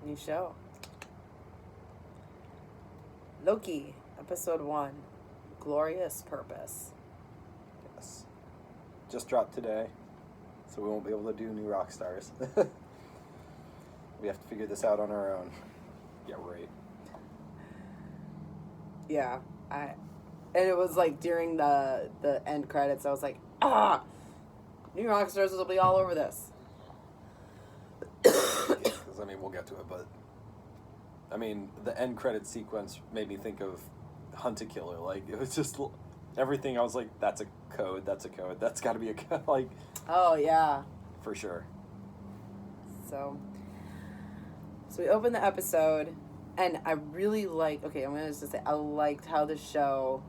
New show. Loki, episode 1. Glorious Purpose. Yes. Just dropped today, so we won't be able to do new rock stars. We have to figure this out on our own. Yeah, right. Yeah, and it was like during the end credits, I was like, new rock stars will be all over this. Because, I mean, we'll get to it, but I mean, the end credit sequence made me think of Hunt a Killer. Like, it was just everything. I was like, that's a code, that's got to be a code. Like, oh, yeah. For sure. So we opened the episode, and I really I'm going to just say, I liked how the show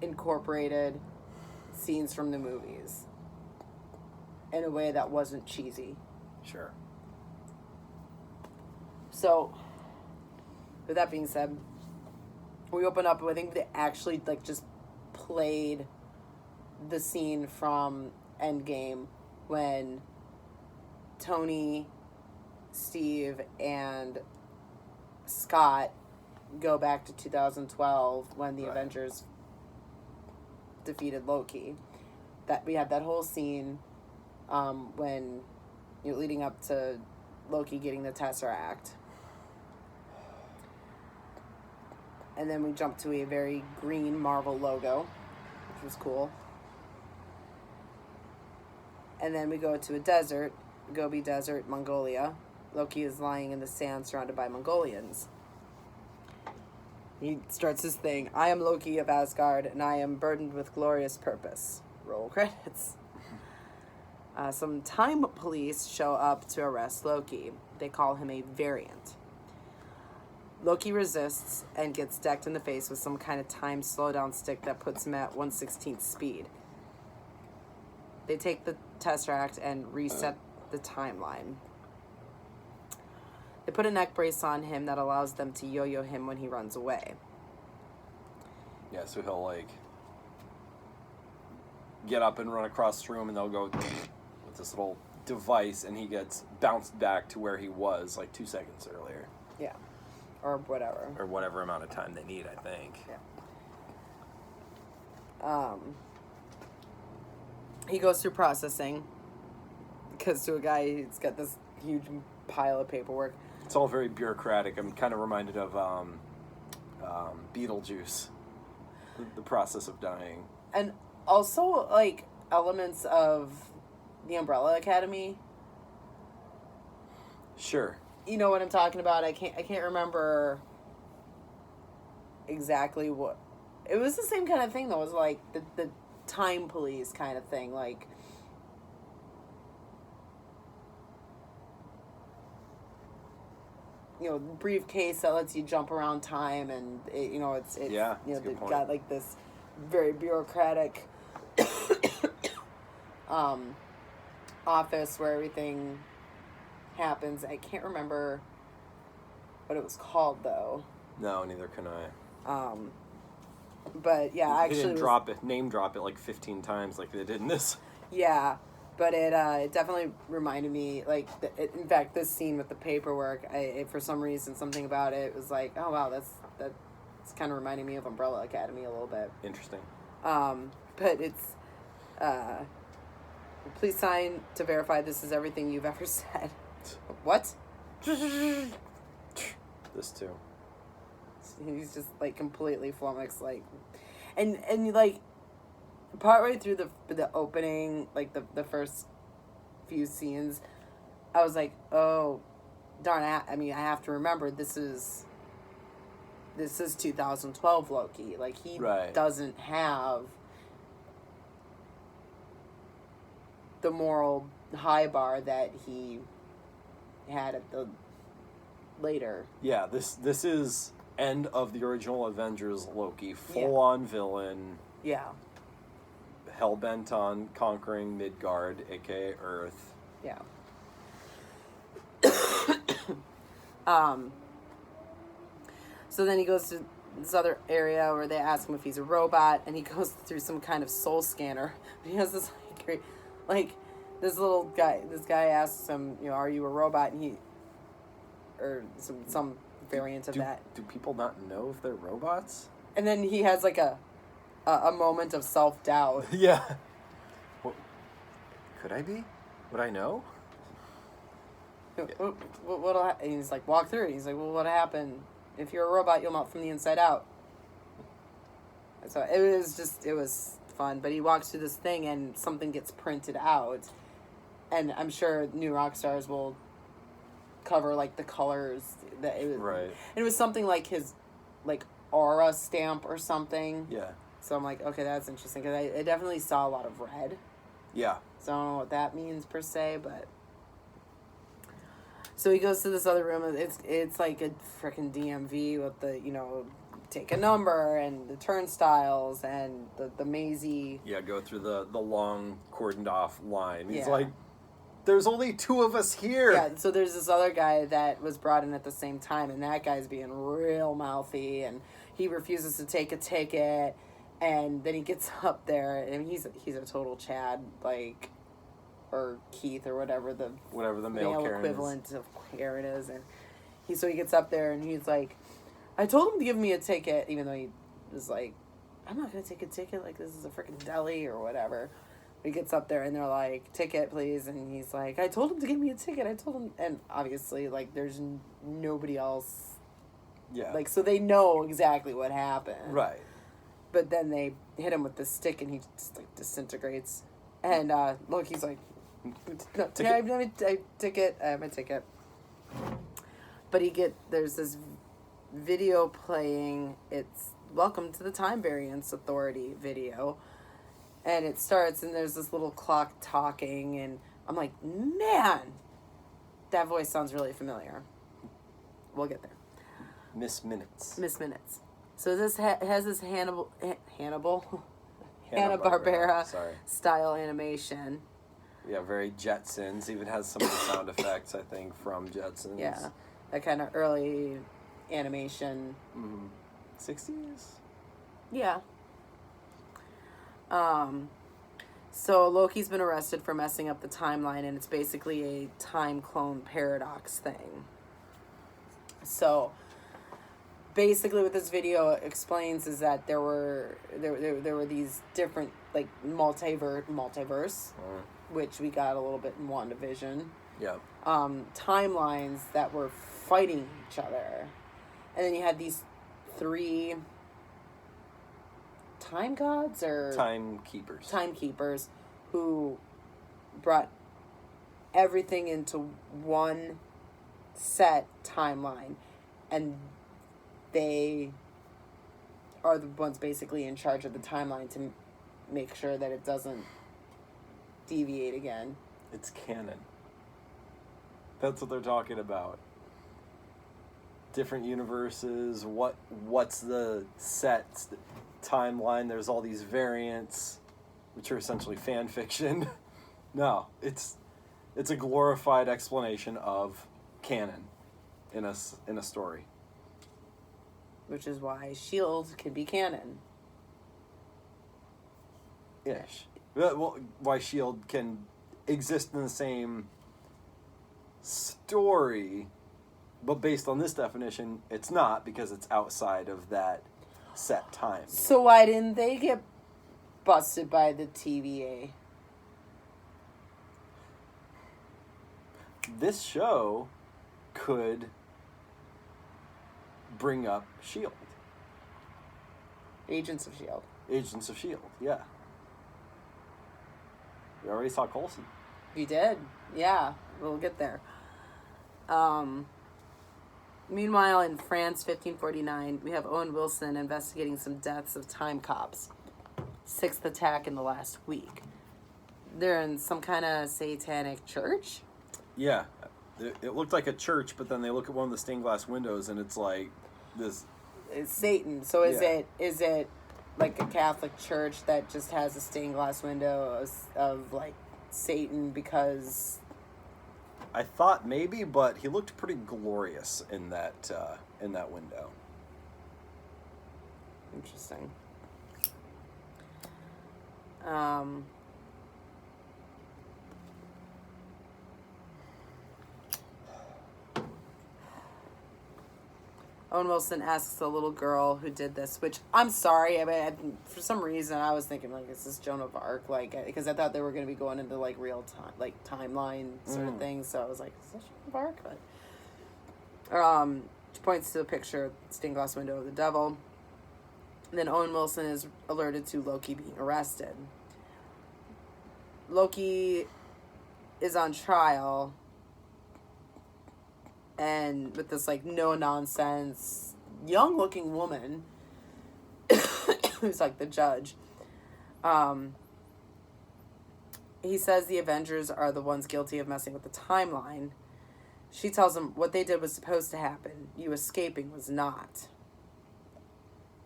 incorporated scenes from the movies in a way that wasn't cheesy. Sure. So, with that being said, we open up, I think they actually, just played the scene from Endgame when Tony, Steve, and Scott go back to 2012 when the Avengers defeated Loki. That we had that whole scene when leading up to Loki getting the Tesseract. And then we jumped to a very green Marvel logo, which was cool. And then we go to a desert, Gobi Desert, Mongolia. Loki is lying in the sand surrounded by Mongolians. He starts his thing. I am Loki of Asgard, and I am burdened with glorious purpose. Roll credits. Some time police show up to arrest Loki. They call him a variant. Loki resists and gets decked in the face with some kind of time slowdown stick that puts him at 1/16th speed. They take the Tesseract and reset the timeline. They put a neck brace on him that allows them to yo-yo him when he runs away. Yeah, so he'll, get up and run across the room, and they'll go with this little device, and he gets bounced back to where he was, 2 seconds earlier. Yeah. Or whatever. Or whatever amount of time they need, I think. Yeah. He goes through processing. Because to a guy, he's got this huge pile of paperwork. It's all very bureaucratic. I'm kind of reminded of Beetlejuice. The process of dying. And also, elements of the Umbrella Academy. Sure. You know what I'm talking about. I can't remember exactly what. It was the same kind of thing though. It was the time police kind of thing. Briefcase that lets you jump around time, and it's they've got this very bureaucratic office where everything happens. I can't remember what it was called though. No, neither can I. But yeah, they didn't name drop it 15 times like they did in this. Yeah, but it definitely reminded me in fact, this scene with the paperwork, for some reason something about it was oh wow, that's kind of reminding me of Umbrella Academy a little bit. Interesting. But it's please sign to verify this is everything you've ever said. What? This too. He's just completely flummoxed, and partway through the opening, the first few scenes, I was like, oh darn, I have to remember this is 2012 Loki. He doesn't have the moral high bar that he had at the later. Yeah, this is end of the original Avengers Loki, full-on villain. Yeah. Hell-bent on conquering Midgard, aka Earth. Yeah. So then he goes to this other area where they ask him if he's a robot, and he goes through some kind of soul scanner. He has this this guy asks him, are you a robot? And or some variant of that. Do people not know if they're robots? And then he has like a moment of self-doubt. Yeah. What, could I be? Would I know? And he's like, walk through it. He's like, well, what happened? If you're a robot, you'll melt from the inside out. So it was fun. But he walks through this thing and something gets printed out. And I'm sure New Rockstars will cover like the colors that it was. Right. And it was something like his like aura stamp or something. Yeah. So I'm like, okay, that's interesting. Because I definitely saw a lot of red. Yeah. So I don't know what that means per se, but... So he goes to this other room. It's like a freaking DMV with the, take a number and the turnstiles and the mazy... Yeah, go through the long cordoned off line. He's Yeah. like, there's only 2 of us here. Yeah, so there's this other guy that was brought in at the same time, and that guy's being real mouthy, and he refuses to take a ticket, and then he gets up there, and he's a total Chad, like... or Keith or whatever the male Karen equivalent of Karen is, and he gets up there and he's like, I told him to give me a ticket, even though he was like, I'm not gonna take a ticket, like this is a freaking deli or whatever. He gets up there and they're like, ticket please, and he's like, I told him to give me a ticket. I told him, and obviously like there's nobody else. Yeah. Like so they know exactly what happened. Right. But then they hit him with the stick and he just like disintegrates, and Loki's like. No, Ticket. yeah, I have my ticket. But there's this video playing. It's Welcome to the Time Variance Authority video. And it starts and there's this little clock talking and I'm like, man, that voice sounds really familiar. We'll get there. Miss Minutes. So this has this Hanna-Barbera style animation. Yeah, very Jetsons. Even has some of the sound effects, I think, from Jetsons. Yeah, that kind of early animation. 60s? Yeah. So Loki's been arrested for messing up the timeline, and it's basically a time clone paradox thing. So basically what this video explains is that there were these different like multiverse which we got a little bit in WandaVision. Yeah. Timelines that were fighting each other. And then you had these 3 time gods or timekeepers who brought everything into one set timeline, and they are the ones basically in charge of the timeline to make sure that it doesn't deviate again. It's canon. That's what they're talking about. Different universes, what's the set timeline? There's all these variants, which are essentially fan fiction. No, it's a glorified explanation of canon in a story. Which is why S.H.I.E.L.D. can be canon. Ish. Well, why S.H.I.E.L.D. can exist in the same story, but based on this definition, it's not, because it's outside of that set time. So why didn't they get busted by the TVA? This show could bring up S.H.I.E.L.D. Agents of S.H.I.E.L.D. Agents of S.H.I.E.L.D., yeah. We already saw Coulson. You did? Yeah, we'll get there. Meanwhile, in France, 1549, we have Owen Wilson investigating some deaths of time cops. 6th attack in the last week. They're in some kind of satanic church? Yeah. It looked like a church, but then they look at one of the stained glass windows, and it's like this... It's Satan. So is it like a Catholic church that just has a stained glass window of like Satan because... I thought maybe, but he looked pretty glorious in that window. Interesting. Owen Wilson asks the little girl who did this, which I'm sorry. I mean, for some reason, I was thinking like, is this Joan of Arc? Like, because I thought they were going to be going into like real time, like timeline sort of thing. So I was like, is this Joan of Arc? But she points to the picture, stained glass window of the devil. And then Owen Wilson is alerted to Loki being arrested. Loki is on trial, and with this like no nonsense young looking woman who's like the judge. He says the Avengers are the ones guilty of messing with the timeline. She tells him what they did was supposed to happen. You escaping was not.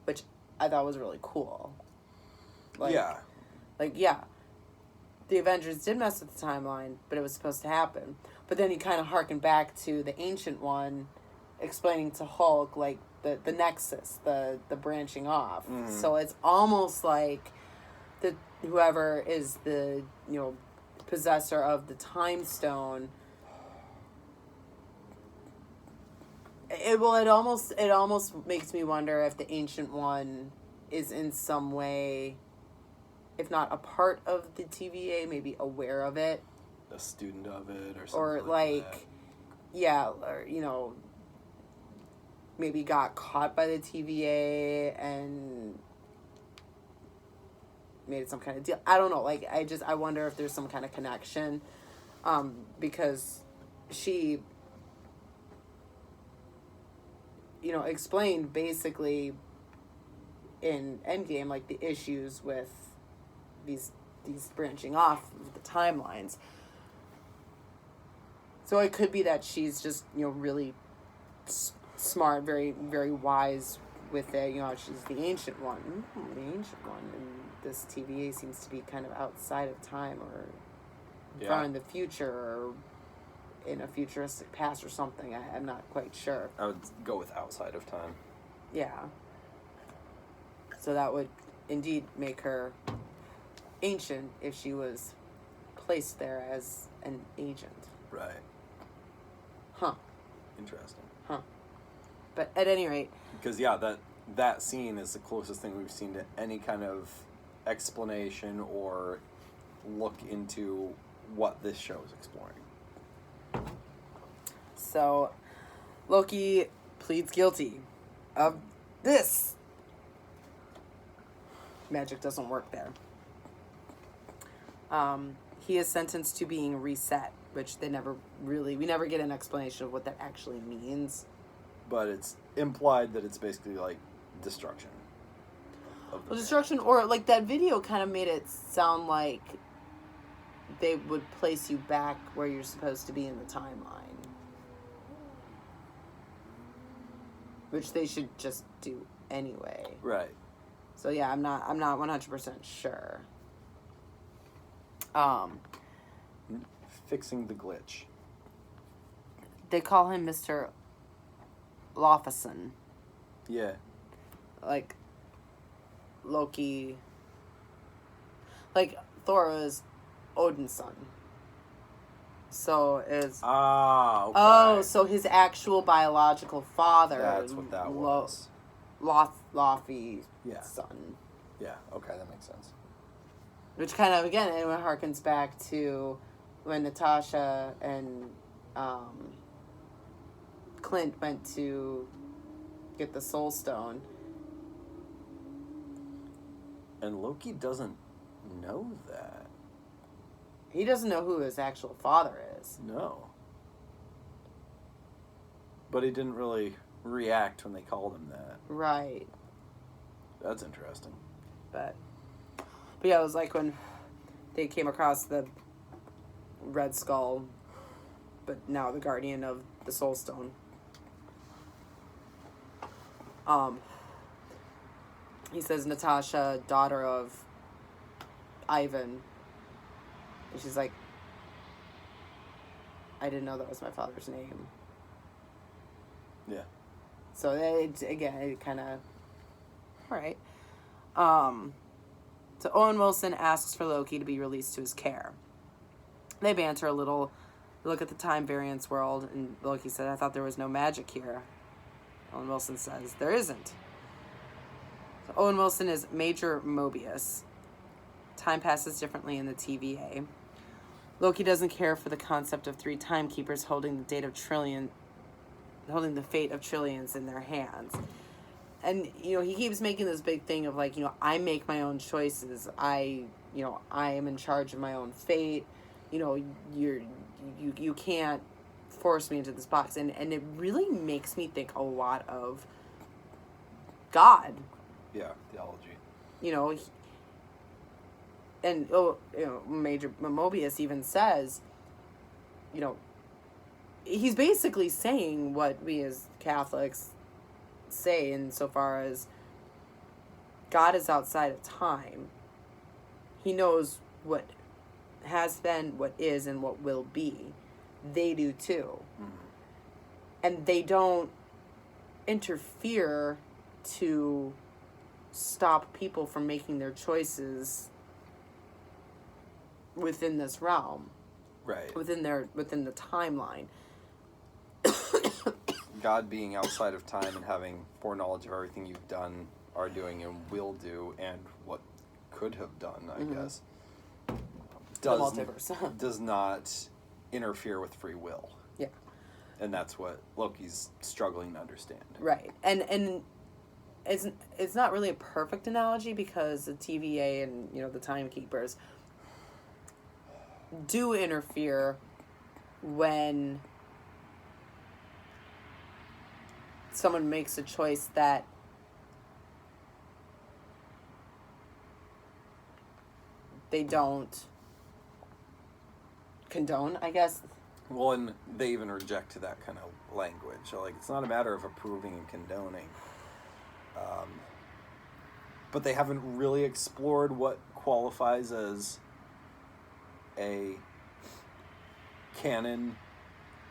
Which I thought was really cool. Yeah. The Avengers did mess with the timeline, but it was supposed to happen. But then he kind of harkened back to the Ancient One explaining to Hulk, like, the nexus, the branching off. Mm-hmm. So it's almost like whoever is the, possessor of the Time Stone. It almost makes me wonder if the Ancient One is in some way, if not a part of the TVA, maybe aware of it. A student of it or something. Or or, maybe got caught by the TVA and made some kind of deal. I don't know. I wonder if there's some kind of connection. Because she, explained basically in Endgame, like, the issues with these branching off of the timelines. So it could be that she's just, really smart, very, very wise with it. She's the Ancient One. The Ancient One. And this TVA seems to be kind of outside of time or far in the future or in a futuristic past or something. I'm not quite sure. I would go with outside of time. Yeah. So that would indeed make her ancient if she was placed there as an agent. Right. Huh. Interesting. Huh. But at any rate... Because, that scene is the closest thing we've seen to any kind of explanation or look into what this show is exploring. So, Loki pleads guilty of this. Magic doesn't work there. He is sentenced to being reset, which we never get an explanation of what that actually means. But it's implied that it's basically like destruction. Destruction, or like that video kind of made it sound like they would place you back where you're supposed to be in the timeline. Which they should just do anyway. Right. So yeah, I'm not 100% sure. Fixing the glitch. They call him Mr. Lofison. Yeah. Like Loki. Like Thor is Odin's son. So is... okay. Oh, so his actual biological father... That's what that was. Laufey's son. Yeah, okay, that makes sense. Which kind of, again, it harkens back to when Natasha and Clint went to get the Soul Stone. And Loki doesn't know that. He doesn't know who his actual father is. No. But he didn't really react when they called him that. Right. That's interesting. But yeah, it was like when they came across the Red Skull, but now the guardian of the Soul Stone. He says Natasha, daughter of Ivan. And she's like, I didn't know that was my father's name. Yeah. So it kind of... Alright. So Owen Wilson asks for Loki to be released to his care. They banter a little, look at the time variance world, and Loki said, I thought there was no magic here. Owen Wilson says, there isn't. So Owen Wilson is Major Mobius. Time passes differently in the TVA. Loki doesn't care for the concept of 3 timekeepers holding the fate of trillions in their hands. And, he keeps making this big thing of, like, I make my own choices. I am in charge of my own fate. You can't force me into this box. And it really makes me think a lot of God. Yeah, theology. Major Mobius even says, he's basically saying what we as Catholics say insofar as God is outside of time. He knows what has been, what is, and what will be. They do too. Mm-hmm. And they don't interfere to stop people from making their choices within this realm. Right. Within the timeline. God being outside of time and having foreknowledge of everything you've done, are doing, and will do, and what could have done, I guess, does not interfere with free will. Yeah. And that's what Loki's struggling to understand. Right. And it's not really a perfect analogy because the TVA and, the timekeepers do interfere when someone makes a choice that they don't condone, I guess. Well, and they even reject that kind of language. So, like, it's not a matter of approving and condoning. But they haven't really explored what qualifies as a canon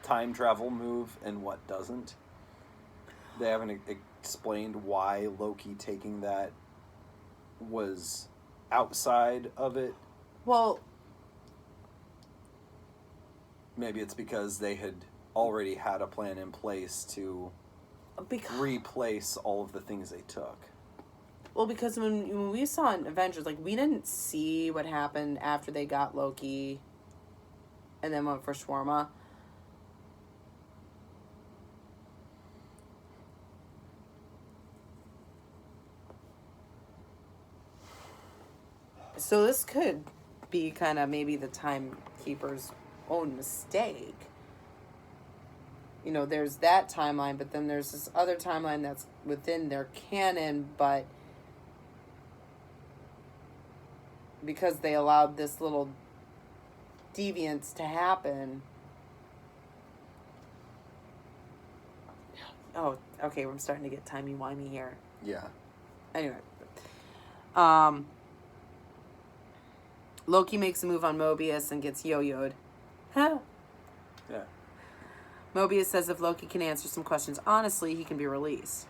time travel move and what doesn't. They haven't explained why Loki taking that was outside of it. Well, maybe it's because they had already had a plan in place to replace all of the things they took. Well, because when we saw in Avengers, like, we didn't see what happened after they got Loki and then went for Shawarma. So this could be kind of maybe the timekeeper's own mistake. There's that timeline, but then there's this other timeline that's within their canon, but because they allowed this little deviance to happen. Oh, okay, I'm starting to get timey-wimey here. Yeah. Anyway. Loki makes a move on Mobius and gets yo-yoed. Huh? Yeah. Mobius says if Loki can answer some questions honestly, he can be released.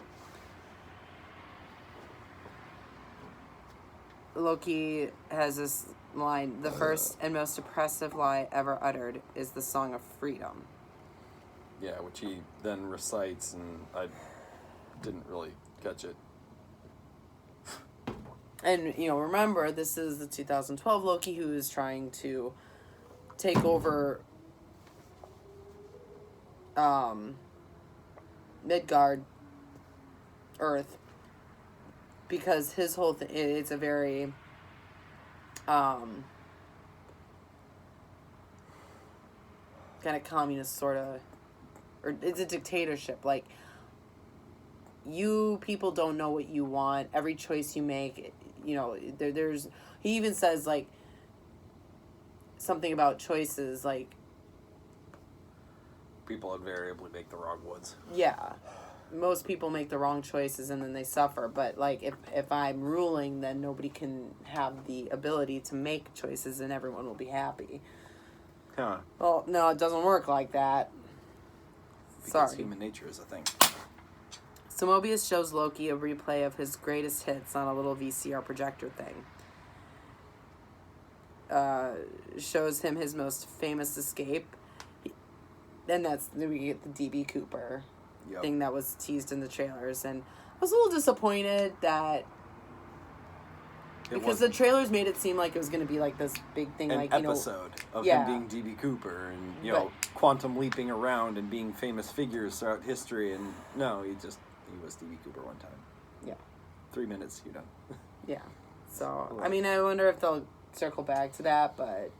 Loki has this line, the first and most oppressive lie ever uttered is the Song of Freedom. Yeah, which he then recites, and I didn't really catch it. And, remember, this is the 2012 Loki who is trying to take over Midgard, Earth, because his whole thing, it's a very, kind of communist sort of, or it's a dictatorship, like, you people don't know what you want, every choice you make, there's, he even says, like, something about choices, like, people invariably make the wrong ones. Yeah. Most people make the wrong choices and then they suffer. But, like, if I'm ruling, then nobody can have the ability to make choices and everyone will be happy. Huh. Well, no, it doesn't work like that. Because Sorry. human nature is a thing. So Mobius shows Loki a replay of his greatest hits on a little VCR projector thing. Shows him his most famous escape. And that's, we get the DB Cooper. thing that was teased in the trailers, and I was a little disappointed that because the trailers made it seem like it was going to be like this big thing, an like episode of him being D.B. Cooper and know quantum leaping around and being famous figures throughout history, and no, he was D.B. Cooper one time. Yeah, 3 minutes, you're done. Yeah, so I mean, I wonder if they'll circle back to that, but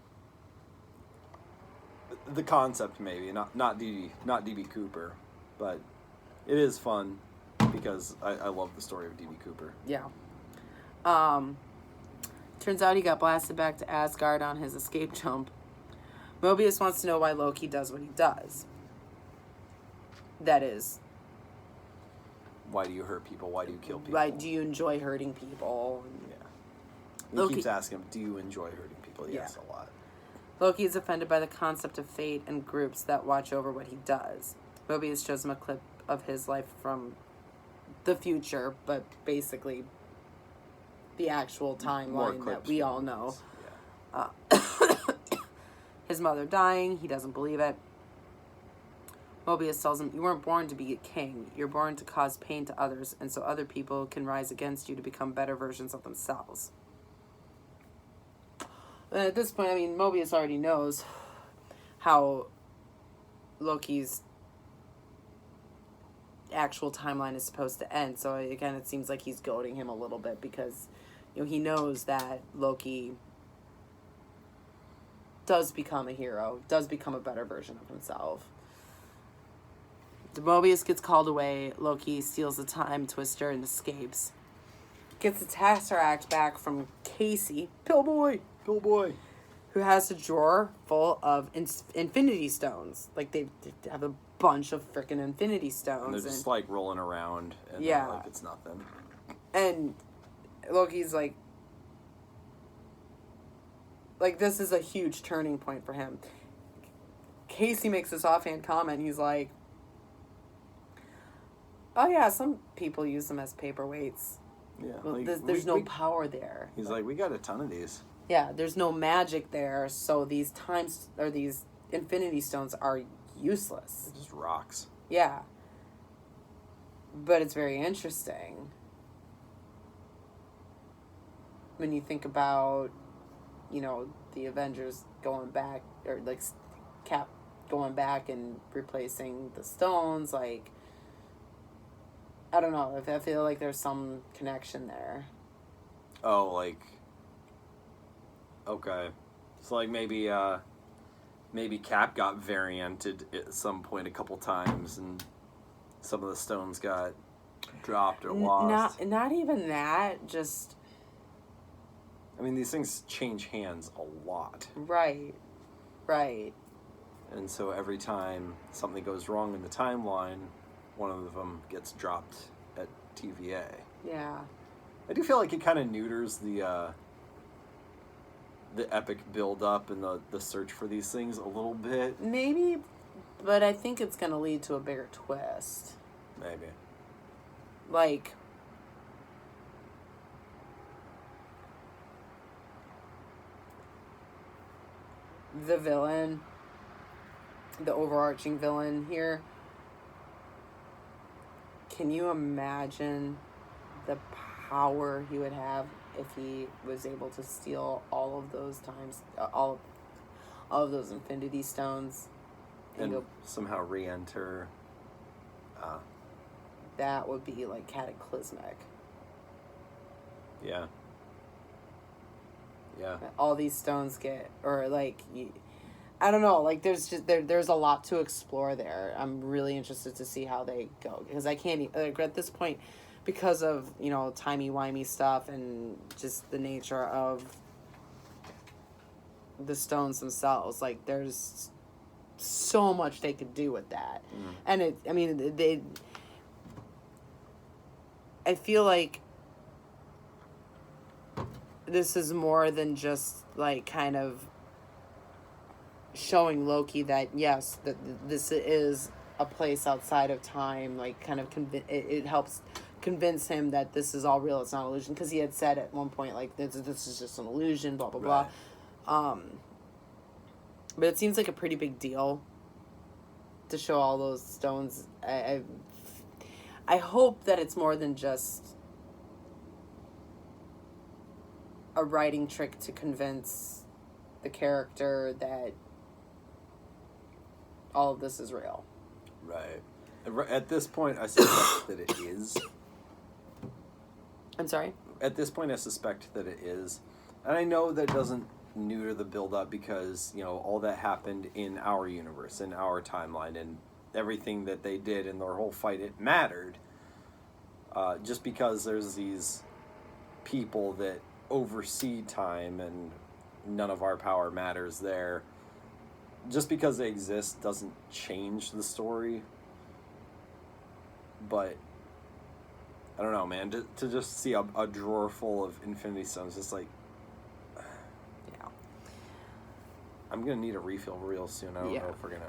the concept maybe not D.B. Cooper, but it is fun because I love the story of D.B. Cooper. Yeah. Turns out he got blasted back to Asgard on his escape jump. Mobius wants to know why Loki does what he does. That is, why do you hurt people? Why do you kill people? Why do you enjoy hurting people? Yeah. He keeps asking him, do you enjoy hurting people? Yes, a lot. Loki is offended by the concept of fate and groups that watch over what he does. Mobius shows him a clip of his life from the future, but basically the actual timeline that we all know. Yeah. His mother dying, he doesn't believe it. Mobius tells him, you weren't born to be a king. You're born to cause pain to others, and so other people can rise against you to become better versions of themselves. And at this point, I mean, Mobius already knows how Loki's actual timeline is supposed to end. So again, it seems like he's goading him a little bit because, he knows that Loki does become a hero, does become a better version of himself. Mobius gets called away. Loki steals the time twister and escapes. Gets the Tesseract back from Casey, Pillboy, who has a drawer full of Infinity Stones. Like, they have a bunch of freaking Infinity Stones. And they're just, rolling around, and it's nothing. And Loki's like, this is a huge turning point for him. Casey makes this offhand comment. He's like, oh, yeah, some people use them as paperweights. Yeah. Well, there's no power there. He's like, we got a ton of these. Yeah, there's no magic there, so these Infinity Stones are useless. They're just rocks. Yeah. But it's very interesting when you think about, the Avengers going back, or, Cap going back and replacing the stones, I don't know, I feel like there's some connection there. Oh, okay. So, maybe Cap got varianted at some point a couple times, and some of the stones got dropped or lost. Not even that, just... I mean, these things change hands a lot. Right. And so every time something goes wrong in the timeline, one of them gets dropped at TVA. Yeah. I do feel like it kind of neuters the epic build-up and the search for these things a little bit. Maybe, but I think it's going to lead to a bigger twist. Maybe. The villain, the overarching villain here, can you imagine the power he would have if he was able to steal all of those times, all of those Infinity Stones, and somehow re-enter? That would be cataclysmic. Yeah. All these stones get, or I don't know, there's a lot to explore there. I'm really interested to see how they go, because I can't, at this point, because of, timey-wimey stuff and just the nature of the stones themselves, there's so much they could do with that. And I feel like this is more than just kind of showing Loki that yes, that this is a place outside of time. It helps convince him that this is all real. It's not an illusion, because he had said at one point this is just an illusion. Blah blah blah. Right. But it seems like a pretty big deal to show all those stones. I I hope that it's more than just a writing trick to convince the character that all of this is real. Right. At this point, I suspect that it is. I'm sorry? At this point, I suspect that it is. And I know that doesn't neuter the build-up because, all that happened in our universe, in our timeline, and everything that they did in their whole fight, it mattered. Just because there's these people that oversee time and none of our power matters there. Just because they exist doesn't change the story. But I don't know, man. To just see a drawer full of Infinity Stones, just like, yeah, I'm gonna need a refill real soon. I don't know if we're gonna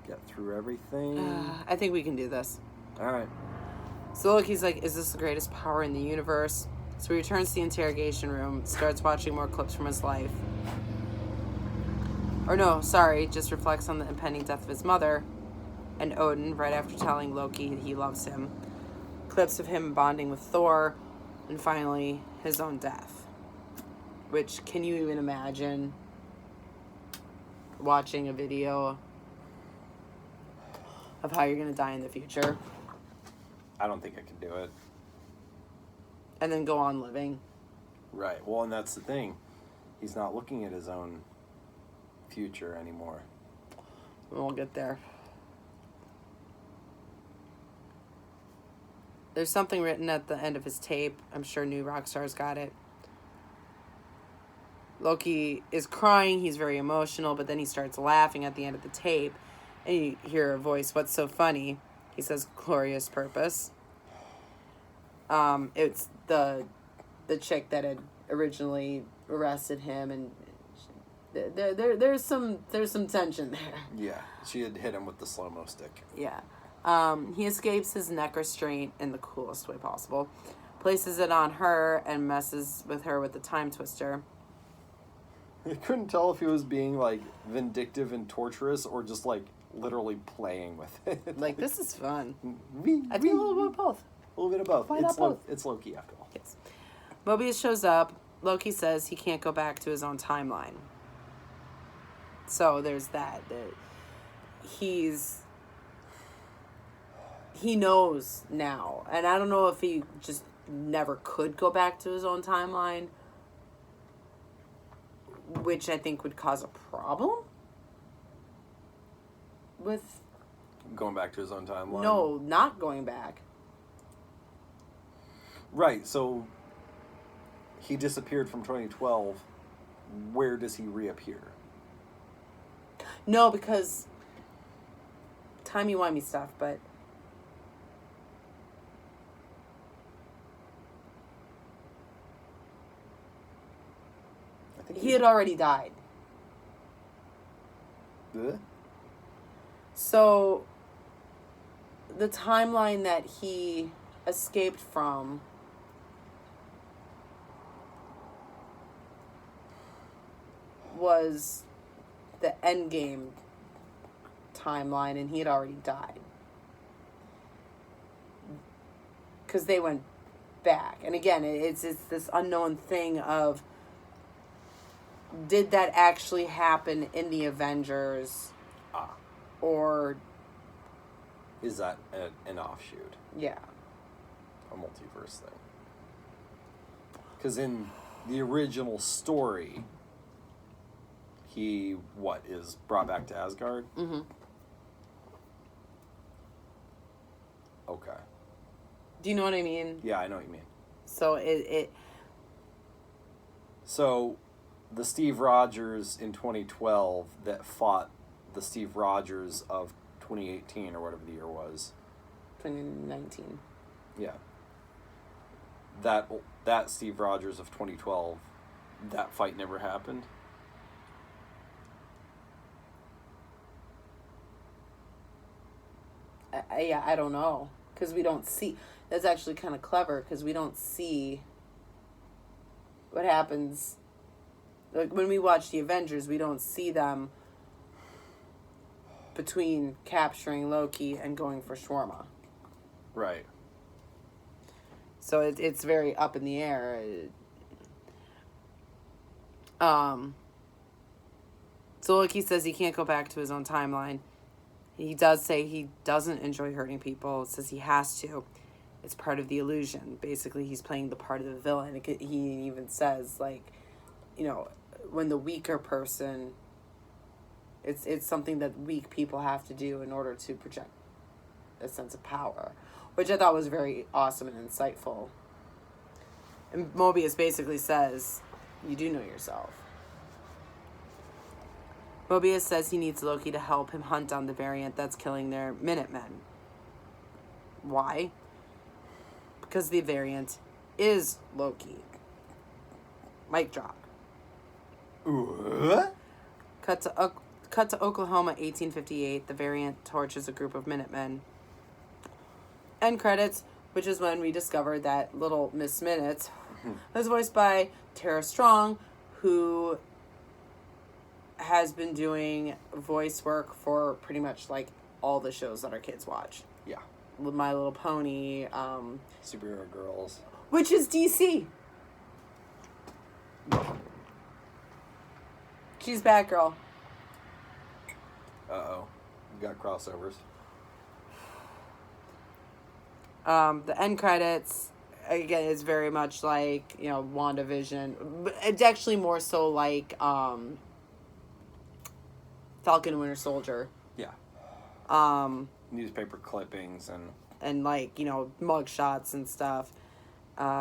get through everything. I think we can do this. All right. So Loki's like, is this the greatest power in the universe? So he returns to the interrogation room, starts watching more clips from his life. Or no, sorry, just reflects on the impending death of his mother and Odin right after telling Loki he loves him. Clips of him bonding with Thor, and finally his own death. Which, can you even imagine watching a video of how you're going to die in the future? I don't think I can do it. And then go on living. Right. Well, and that's the thing. He's not looking at his own future anymore. We'll get there. There's something written at the end of his tape. I'm sure New Rockstar's got it. Loki is crying. He's very emotional, but then he starts laughing at the end of the tape. And you hear a voice, "What's so funny?" He says, "Glorious purpose." It's the chick that had originally arrested him, and there's some tension there. Yeah, she had hit him with the slow-mo stick. Yeah. He escapes his neck restraint in the coolest way possible, places it on her, and messes with her with the time twister. I couldn't tell if he was being, like, vindictive and torturous or just, like, literally playing with it. Like, this is fun. I I feel a little bit of both. A little bit of both. Why not both? It's Loki, after all. Yes. Mobius shows up. Loki says he can't go back to his own timeline. So there's that. He knows now. And I don't know if he just never could go back to his own timeline, which I think would cause a problem with... Going back to his own timeline? No, not going back. Right, so he disappeared from 2012. Where does he reappear? No, because timey-wimey stuff, but I think he had already died. Huh? So the timeline that he escaped from was the Endgame timeline, and he had already died. Because they went back. And again, it's this unknown thing of, did that actually happen in the Avengers? Or... Is that an offshoot? Yeah. A multiverse thing? Because in the original story, he, is brought back to Asgard? Mm-hmm. Okay. Do you know what I mean? Yeah, I know what you mean. So it So, the Steve Rogers in 2012 that fought the Steve Rogers of 2018 or whatever the year was. 2019. Yeah. That Steve Rogers of 2012, that fight never happened. I don't know, because we don't see. That's actually kind of clever, because we don't see what happens. Like, when we watch the Avengers, we don't see them between capturing Loki and going for shawarma. Right. So it's very up in the air. So Loki says he can't go back to his own timeline. He does say he doesn't enjoy hurting people. It says he has to. It's part of the illusion. Basically, he's playing the part of the villain. He even says, like, you know, when the weaker person, it's something that weak people have to do in order to project a sense of power, which I thought was very awesome and insightful. And Mobius basically says, you do know yourself. Mobius says he needs Loki to help him hunt down the variant that's killing their Minutemen. Why? Because the variant is Loki. Mic drop. Cut to Oklahoma, 1858. The variant tortures a group of Minutemen. End credits, which is when we discovered that little Miss Minutes was voiced by Tara Strong, who has been doing voice work for pretty much like all the shows that our kids watch. Yeah. My Little Pony, Superhero Girls. which is DC. She's Batgirl. Uh-oh. We got crossovers. The end credits, again, is very much like, you know, WandaVision. But it's actually more so like Falcon and Winter Soldier. Yeah. Newspaper clippings and like, you know, mugshots and stuff.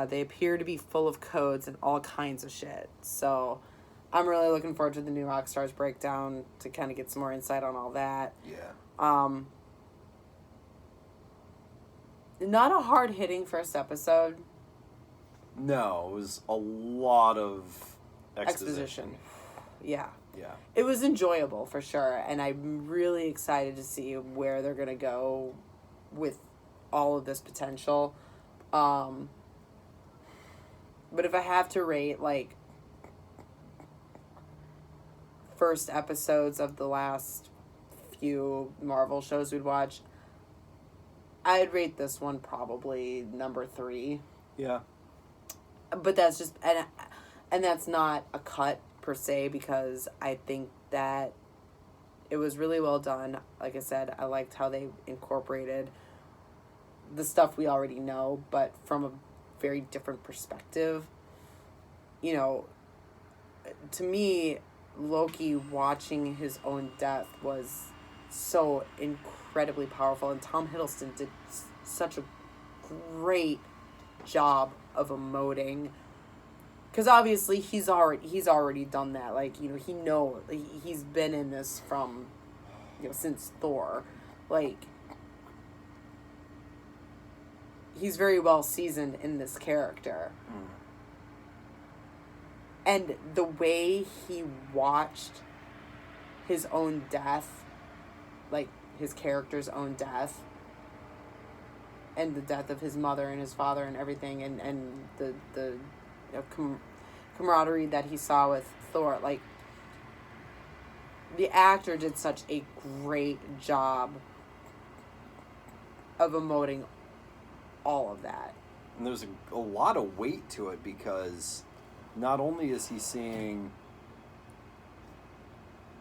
They appear to be full of codes and all kinds of shit. So I'm really looking forward to the new Rockstars breakdown to kind of get some more insight on all that. Yeah. Not a hard-hitting first episode. No, it was a lot of exposition. Yeah. Yeah. It was enjoyable for sure, and I'm really excited to see where they're going to go with all of this potential. But if I have to rate, like, first episodes of the last few Marvel shows we'd watch, I'd rate this one probably number 3. Yeah. But that's just, and that's not a cut per se, because I think that it was really well done. Like I said, I liked how they incorporated the stuff we already know, but from a very different perspective. You know, to me, Loki watching his own death was so incredibly powerful, and Tom Hiddleston did such a great job of emoting, because obviously he's already done that. Like, you know, he's been in this from, you know, since Thor. Like, he's very well seasoned in this character. And the way he watched his own death, like his character's own death, and the death of his mother and his father and everything, and the you know, camaraderie that he saw with Thor, like, the actor did such a great job of emoting all of that. And there's a lot of weight to it, because not only is he seeing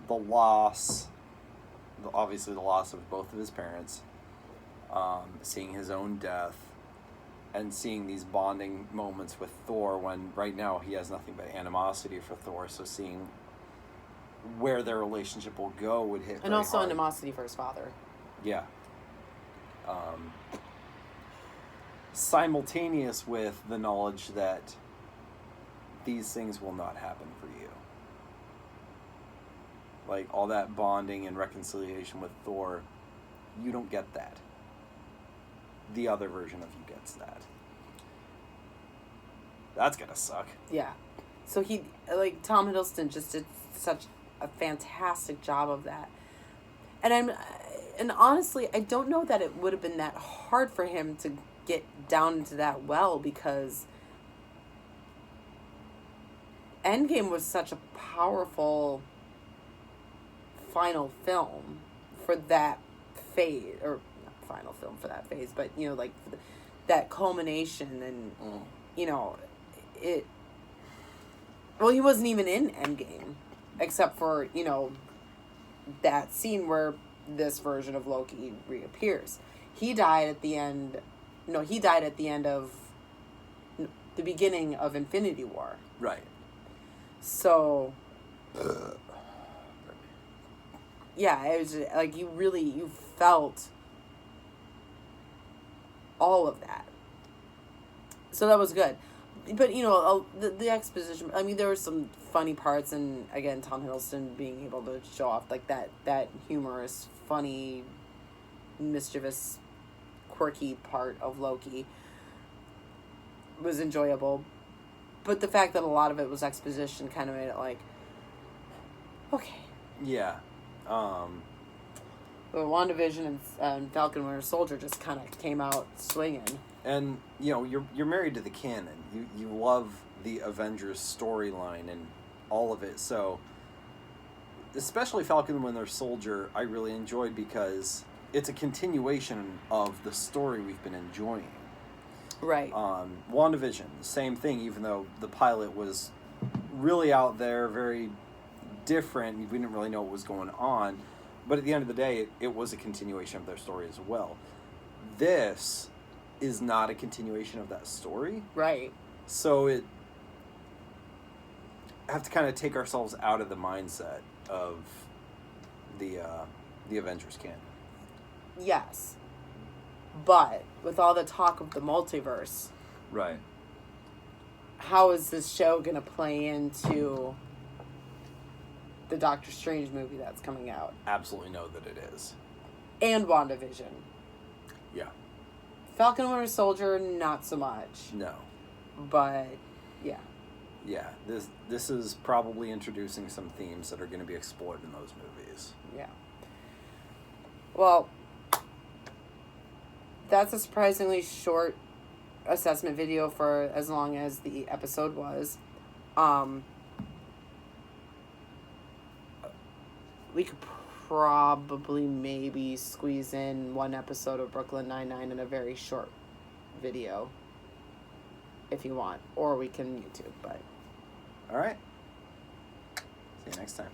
the loss, obviously the loss of both of his parents, seeing his own death, and seeing these bonding moments with Thor, when right now he has nothing but animosity for Thor, so seeing where their relationship will go would hit and also hard. Animosity for his father. Yeah. Simultaneous with the knowledge that these things will not happen for you. Like, all that bonding and reconciliation with Thor, you don't get that. The other version of you gets that. That's gonna suck. Yeah. So Tom Hiddleston just did such a fantastic job of that. And honestly, I don't know that it would have been that hard for him to get down into that well, because Endgame was such a powerful final film for that phase, or not final film for that phase, but, you know, like, that culmination and, Mm. you know, it... Well, he wasn't even in Endgame, except for, you know, that scene where this version of Loki reappears. He died at the end... No, he died at the end of... the beginning of Infinity War. Right. So... Yeah, it was just, like, you felt all of that. So that was good. But, you know, the exposition, I mean, there were some funny parts, and, again, Tom Hiddleston being able to show off, like, that humorous, funny, mischievous, quirky part of Loki was enjoyable. But the fact that a lot of it was exposition kind of made it like, okay. Yeah. But WandaVision and Falcon Winter Soldier just kind of came out swinging. And, you know, you're married to the canon. You love the Avengers storyline and all of it. So, especially Falcon Winter Soldier, I really enjoyed because it's a continuation of the story we've been enjoying. Right. WandaVision, same thing, even though the pilot was really out there, very different. We didn't really know what was going on. But at the end of the day, it was a continuation of their story as well. This is not a continuation of that story. Right. So I have to kind of take ourselves out of the mindset of the Avengers canon. Yes. But with all the talk of the multiverse, Right. how is this show going to play into the Doctor Strange movie that's coming out? Absolutely know that it is. And WandaVision. Yeah. Falcon Winter Soldier, not so much. No. But, yeah. Yeah. This is probably introducing some themes that are going to be explored in those movies. Yeah. Well, that's a surprisingly short assessment video for as long as the episode was. We could probably maybe squeeze in one episode of Brooklyn Nine-Nine in a very short video if you want, or we can YouTube, but All right. See you next time.